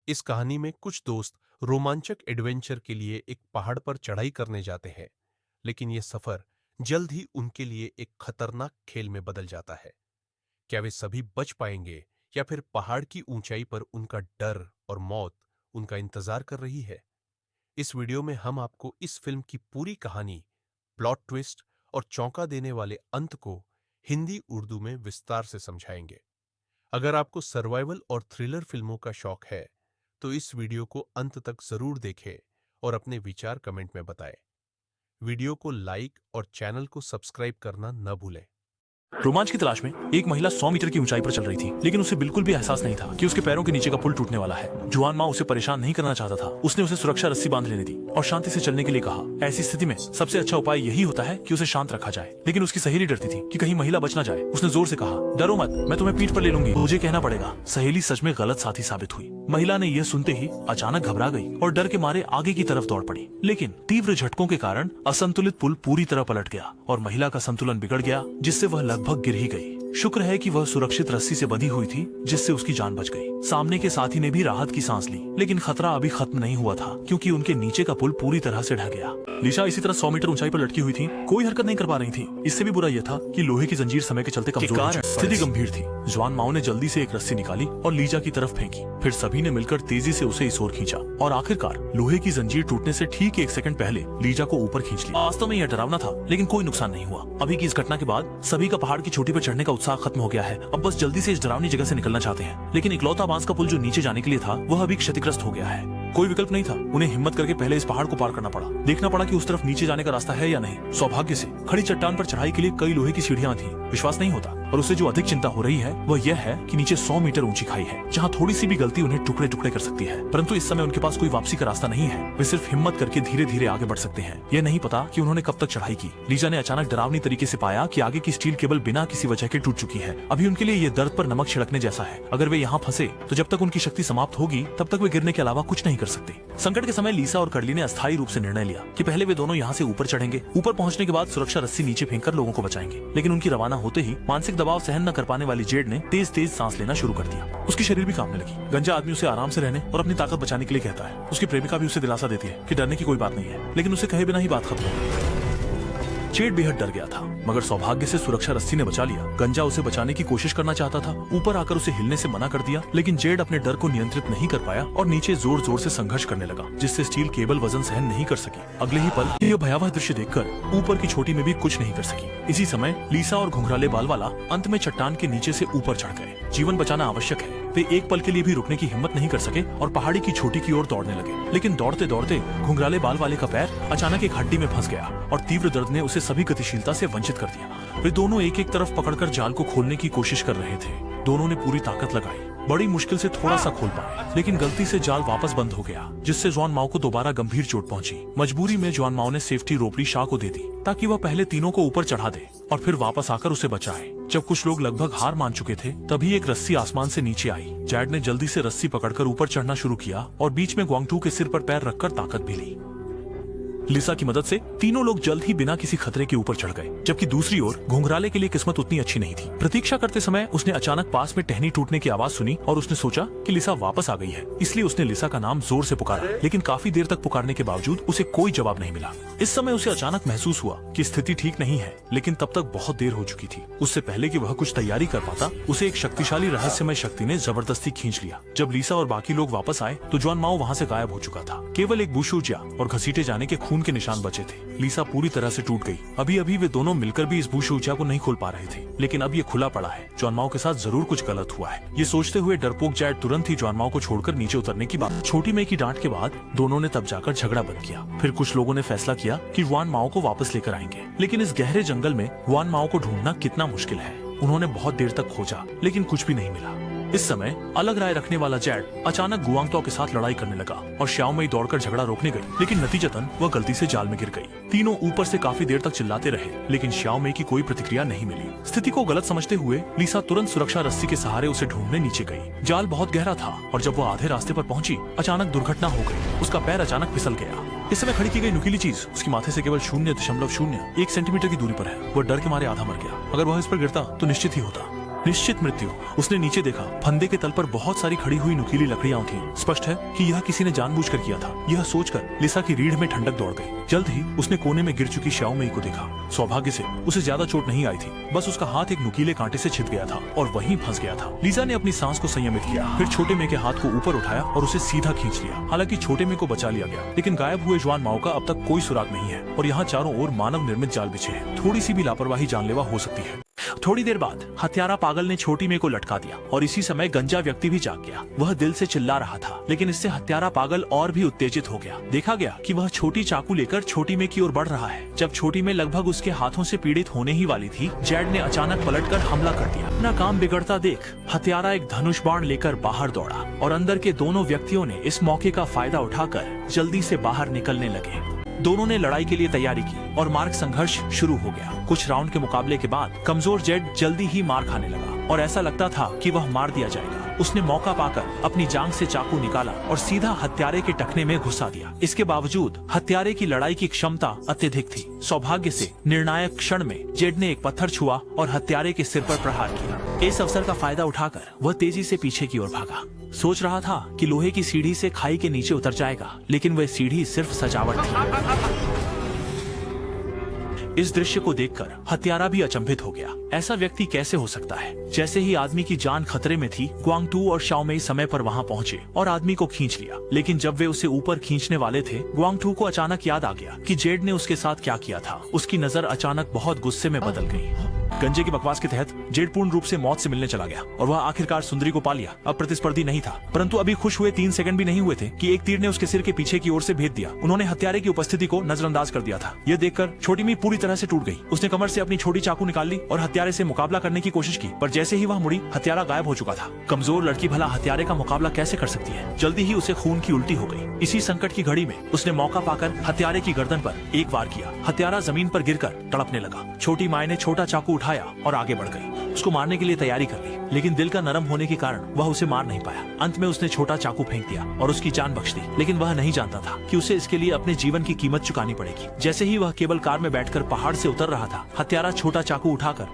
इस कहानी में कुछ दोस्त रोमांचक एडवेंचर के लिए एक पहाड़ पर चढ़ाई करने जाते हैं, लेकिन यह सफर जल्द ही उनके लिए एक खतरनाक खेल में बदल जाता है। क्या वे सभी बच पाएंगे या फिर पहाड़ की ऊंचाई पर उनका डर और मौत उनका इंतजार कर रही है? इस वीडियो में हम आपको इस फिल्म की पूरी कहानी, प्लॉट ट्विस्ट और चौंका देने वाले अंत को हिंदी उर्दू में विस्तार से समझाएंगे। अगर आपको सर्वाइवल और थ्रिलर फिल्मों का शौक है तो इस वीडियो को अंत तक जरूर देखें और अपने विचार कमेंट में बताएं। वीडियो को लाइक और चैनल को सब्सक्राइब करना न भूलें। रोमांच की तलाश में एक महिला 100 मीटर की ऊंचाई पर चल रही थी, लेकिन उसे बिल्कुल भी एहसास नहीं था कि उसके पैरों के नीचे का पुल टूटने वाला है। जुआन माँ उसे परेशान नहीं करना चाहता था। उसने उसे सुरक्षा रस्सी बांध लेने दी और शांति से चलने के लिए कहा। ऐसी स्थिति में सबसे अच्छा उपाय यही होता है कि उसे शांत रखा जाए, लेकिन उसकी सहेली डरती थी कि कहीं महिला बच ना जाए। उसने जोर से कहा, डरो मत, मैं तुम्हें पीठ पर ले लूंगी, मुझे कहना पड़ेगा। सहेली सच में गलत साथी साबित हुई। महिला ने यह सुनते ही अचानक घबरा गई और डर के मारे आगे की तरफ दौड़ पड़ी, लेकिन तीव्र झटकों के कारण असंतुलित पुल पूरी तरह पलट गया और महिला का संतुलन बिगड़ गया, जिससे वह लगभग गिर ही गई। शुक्र है कि वह सुरक्षित रस्सी से बंधी हुई थी, जिससे उसकी जान बच गई। सामने के साथी ने भी राहत की सांस ली, लेकिन खतरा अभी खत्म नहीं हुआ था, क्योंकि उनके नीचे का पुल पूरी तरह से ढह गया। लिशा इसी तरह 100 मीटर ऊंचाई पर लटकी हुई थी, कोई हरकत नहीं कर पा रही थी। इससे भी बुरा यह था कि लोहे की जंजीर समय के चलते कमजोर हो चुकी। स्थिति गंभीर थी। जवान माओ ने जल्दी से एक रस्सी निकाली और लीजा की तरफ फेंकी। फिर सभी ने मिलकर तेजी से उसे इस ओर खींचा और आखिरकार लोहे की जंजीर टूटने से ठीक 1 सेकंड पहले लीजा को ऊपर खींच लिया। वास्तव में यह डरावना था, लेकिन कोई नुकसान नहीं हुआ। अभी की इस घटना के बाद सभी का पहाड़ की चोटी पर चढ़ने का उत्साह खत्म हो गया है। अब बस जल्दी से इस डरावनी जगह से निकलना चाहते हैं, लेकिन इकलौता बांस का पुल जो नीचे जाने के लिए था, वह अभी क्षतिग्रस्त हो गया है। कोई विकल्प नहीं था। उन्हें हिम्मत करके पहले इस पहाड़ को पार करना पड़ा। देखना पड़ा कि उस तरफ नीचे जाने का रास्ता है या नहीं। सौभाग्य से खड़ी चट्टान पर चढ़ाई के लिए कई लोहे की सीढ़ियां थी। विश्वास नहीं होता, और उसे जो अधिक चिंता हो रही है वह यह है कि नीचे 100 मीटर ऊंची खाई है, जहां थोड़ी सी भी गलती उन्हें टुकड़े टुकड़े कर सकती है। परंतु इस समय उनके पास कोई वापसी का रास्ता नहीं है। वे सिर्फ हिम्मत करके धीरे धीरे आगे बढ़ सकते हैं। यह नहीं पता कि उन्होंने कब तक चढ़ाई की। लीजा ने अचानक डरावनी तरीके से पाया कि आगे की स्टील केबल बिना किसी वजह के टूट चुकी है। अभी उनके लिए यह दर्द पर नमक छिड़कने जैसा है। अगर वे यहाँ फंसे तो जब तक उनकी शक्ति समाप्त होगी तब तक वे गिरने के अलावा कुछ नहीं कर सकते। संकट के समय लीसा और कर्ली ने अस्थायी रूप से निर्णय लिया कि पहले वे दोनों यहाँ से ऊपर चढ़ेंगे। ऊपर पहुंचने के बाद सुरक्षा रस्सी नीचे फेंककर लोगों को बचाएंगे। लेकिन उनकी रवाना होते ही मानसिक दबाव सहन न कर पाने वाली जेड ने तेज तेज सांस लेना शुरू कर दिया। उसकी शरीर भी कांपने लगी। गंजा आदमी उसे आराम से रहने और अपनी ताकत बचाने के लिए कहता है। उसकी प्रेमिका भी उसे दिलासा देती है कि डरने की कोई बात नहीं है, लेकिन उसे कहे बिना ही बात खत्म हो गई। जेड बेहद डर गया था, मगर सौभाग्य से सुरक्षा रस्सी ने बचा लिया। गंजा उसे बचाने की कोशिश करना चाहता था, ऊपर आकर उसे हिलने से मना कर दिया, लेकिन जेड अपने डर को नियंत्रित नहीं कर पाया और नीचे जोर जोर से संघर्ष करने लगा, जिससे स्टील केबल वजन सहन नहीं कर सकी। अगले ही पल यह भयावह दृश्य देखकर ऊपर की छोटी में भी कुछ नहीं कर सकी। इसी समय लीसा और घुंघराले बाल वाला अंत में चट्टान के नीचे से ऊपर चढ़ गए। जीवन बचाना आवश्यक है। वे एक पल के लिए भी रुकने की हिम्मत नहीं कर सके और पहाड़ी की छोटी की ओर दौड़ने लगे। लेकिन दौड़ते दौड़ते घुंघराले बाल वाले का पैर अचानक एक हड्डी में फंस गया और तीव्र दर्द ने उसे सभी गतिशीलता से वंचित कर दिया। वे दोनों एक एक तरफ पकड़कर जाल को खोलने की कोशिश कर रहे थे। दोनों ने पूरी ताकत लगाई, बड़ी मुश्किल से थोड़ा सा खोल पाए, लेकिन गलती से जाल वापस बंद हो गया, जिससे जॉन माओ को दोबारा गंभीर चोट पहुंची। मजबूरी में जॉन माओ ने सेफ्टी रोपड़ी शाह को दे दी, ताकि वह पहले तीनों को ऊपर चढ़ा दे और फिर वापस आकर उसे बचाए। जब कुछ लोग लगभग हार मान चुके थे, तभी एक रस्सी आसमान से नीचे आई। जैड ने जल्दी से रस्सी पकड़कर ऊपर चढ़ना शुरू किया और बीच में ग्वांगटू के सिर पर पैर रखकर ताकत भी ली। लिसा की मदद से तीनों लोग जल्द ही बिना किसी खतरे के ऊपर चढ़ गए, जबकि दूसरी ओर घुंघराले के लिए किस्मत उतनी अच्छी नहीं थी। प्रतीक्षा करते समय उसने अचानक पास में टहनी टूटने की आवाज सुनी और उसने सोचा कि लिसा वापस आ गई है, इसलिए उसने लिसा का नाम जोर से पुकारा, लेकिन काफी देर तक पुकारने के बावजूद उसे कोई जवाब नहीं मिला। इस समय उसे अचानक महसूस हुआ कि स्थिति ठीक नहीं है, लेकिन तब तक बहुत देर हो चुकी थी। उससे पहले कि वह कुछ तैयारी कर पाता, उसे एक शक्तिशाली रहस्यमय शक्ति ने जबरदस्ती खींच लिया। जब लिसा और बाकी लोग वापस आए तो जॉन माओ वहाँ से गायब हो चुका था। केवल एक बुशूजिया और घसीटे जाने के खून के निशान बचे थे। लिसा पूरी तरह से टूट गई। अभी अभी वे दोनों मिलकर भी इस बुशूजिया को नहीं खोल पा रहे थे, लेकिन अब ये खुला पड़ा है। जॉन माओ के साथ जरूर कुछ गलत हुआ है। ये सोचते हुए डरपोक जैड तुरंत ही जॉन माओ को छोड़कर नीचे उतरने की बात। छोटी में की डांट के बाद दोनों ने तब जाकर झगड़ा बंद किया। फिर कुछ लोगों ने फैसला किया कि जुआन माओ को वापस लेकर आएंगे, लेकिन इस गहरे जंगल में जुआन माओ को ढूंढना कितना मुश्किल है। उन्होंने बहुत देर तक खोजा, लेकिन कुछ भी नहीं मिला। इस समय अलग राय रखने वाला जैड अचानक गुआंगतौ के साथ लड़ाई करने लगा और श्याओमई दौड़कर झगड़ा रोकने गई, लेकिन नतीजतन वह गलती से जाल में गिर गई। तीनों ऊपर से काफी देर तक चिल्लाते रहे, लेकिन श्याओमई की कोई प्रतिक्रिया नहीं मिली। स्थिति को गलत समझते हुए लिसा तुरंत सुरक्षा रस्सी के सहारे उसे ढूंढने नीचे गई। जाल बहुत गहरा था और जब वह आधे रास्ते पर पहुंची, अचानक दुर्घटना हो गई। उसका पैर अचानक फिसल गया। इस समय खड़ी की गई नुकीली चीज उसके माथे से केवल 0.01 सेंटीमीटर की दूरी पर है। वह डर के मारे आधा मर गया। अगर वह इस पर गिरता तो निश्चित ही होता। निश्चित मृत्यु। उसने नीचे देखा, फंदे के तल पर बहुत सारी खड़ी हुई नुकीली लकड़ियां थी। स्पष्ट है कि यह किसी ने जानबूझकर किया था। यह सोचकर लिसा की रीढ़ में ठंडक दौड़ गई। जल्द ही उसने कोने में गिर चुकी श्याओमेई को देखा। सौभाग्य से उसे ज्यादा चोट नहीं आई थी, बस उसका हाथ एक नुकीले कांटे से छिद गया था और वहीं फंस गया था। लिसा ने अपनी सांस को संयमित किया, फिर छोटे में के हाथ को ऊपर उठाया और उसे सीधा खींच लिया। हालांकि छोटे में को बचा लिया गया, लेकिन गायब हुए जुआन माओ का अब तक कोई सुराग नहीं है और यहाँ चारों ओर मानव निर्मित जाल बिछे हैं। थोड़ी सी भी लापरवाही जानलेवा हो सकती है। थोड़ी देर बाद हत्यारा पागल ने छोटी में को लटका दिया और इसी समय गंजा व्यक्ति भी जाग गया। वह दिल से चिल्ला रहा था, लेकिन इससे हत्यारा पागल और भी उत्तेजित हो गया। देखा गया कि वह छोटी चाकू लेकर छोटी में की ओर बढ़ रहा है। जब छोटी में लगभग उसके हाथों से पीड़ित होने ही वाली थी, जेड ने अचानक पलटकर हमला कर दिया। अपना काम बिगड़ता देख हत्यारा एक धनुष बाण लेकर बाहर दौड़ा और अंदर के दोनों व्यक्तियों ने इस मौके का फायदा उठाकर जल्दी से बाहर निकलने लगे। दोनों ने लड़ाई के लिए तैयारी की और मार्ग संघर्ष शुरू हो गया। कुछ राउंड के मुकाबले के बाद कमजोर जेड जल्दी ही मार खाने लगा और ऐसा लगता था कि वह मार दिया जाएगा। उसने मौका पाकर अपनी जांघ से चाकू निकाला और सीधा हत्यारे के टखने में घुसा दिया। इसके बावजूद हत्यारे की लड़ाई की क्षमता अत्यधिक थी। सौभाग्य से निर्णायक क्षण में जेड ने एक पत्थर छुआ और हत्यारे के सिर पर प्रहार किया। इस अवसर का फायदा उठाकर वह तेजी से पीछे की ओर भागा। सोच रहा था कि लोहे की सीढ़ी से खाई के नीचे उतर जाएगा, लेकिन वह सीढ़ी सिर्फ सजावट थी। इस दृश्य को देखकर हत्यारा भी अचंभित हो गया। ऐसा व्यक्ति कैसे हो सकता है? जैसे ही आदमी की जान खतरे में थी, ग्वांगटू और शाओमेई समय पर वहां पहुंचे और आदमी को खींच लिया। लेकिन जब वे उसे ऊपर खींचने वाले थे, ग्वांगटू को अचानक याद आ गया कि जेड ने उसके साथ क्या किया था। उसकी नजर अचानक बहुत गुस्से में बदल गई। गंजे की बकवास के तहत जेड पूर्ण रूप से मौत से मिलने चला गया और वह आखिरकार सुंदरी को पा लिया। अब प्रतिस्पर्धी नहीं था, परंतु अभी खुश हुए 3 सेकंड भी नहीं हुए थे कि एक तीर ने उसके सिर के पीछे की ओर से भेद दिया। उन्होंने हत्यारे की उपस्थिति को नजरअंदाज कर दिया था। यह देखकर छोटी मी पूरी तरह से टूट गई। उसने कमर से अपनी छोटी चाकू निकाल ली और हत्यारे से मुकाबला करने की कोशिश की, पर जैसे ही वह मुड़ी, हत्यारा गायब हो चुका था। कमजोर लड़की भला हत्यारे का मुकाबला कैसे कर सकती है? जल्दी ही उसे खून की उल्टी हो गई। इसी संकट की घड़ी में उसने मौका पाकर हत्यारे की गर्दन पर एक वार किया। हत्यारा जमीन पर गिरकर तड़पने लगा। छोटी माए ने छोटा चाकू उठाया और आगे बढ़ गई। उसको मारने के लिए तैयारी कर ली, लेकिन दिल का नरम होने के कारण वह उसे मार नहीं पाया। अंत में उसने छोटा चाकू फेंक दिया और उसकी जान बख्श दी, लेकिन वह नहीं जानता था कि उसे इसके लिए अपने जीवन की कीमत चुकानी पड़ेगी। जैसे ही वह केबल कार में बैठकर पहाड़ से उतर रहा था, हत्यारा छोटा चाकू उठाकर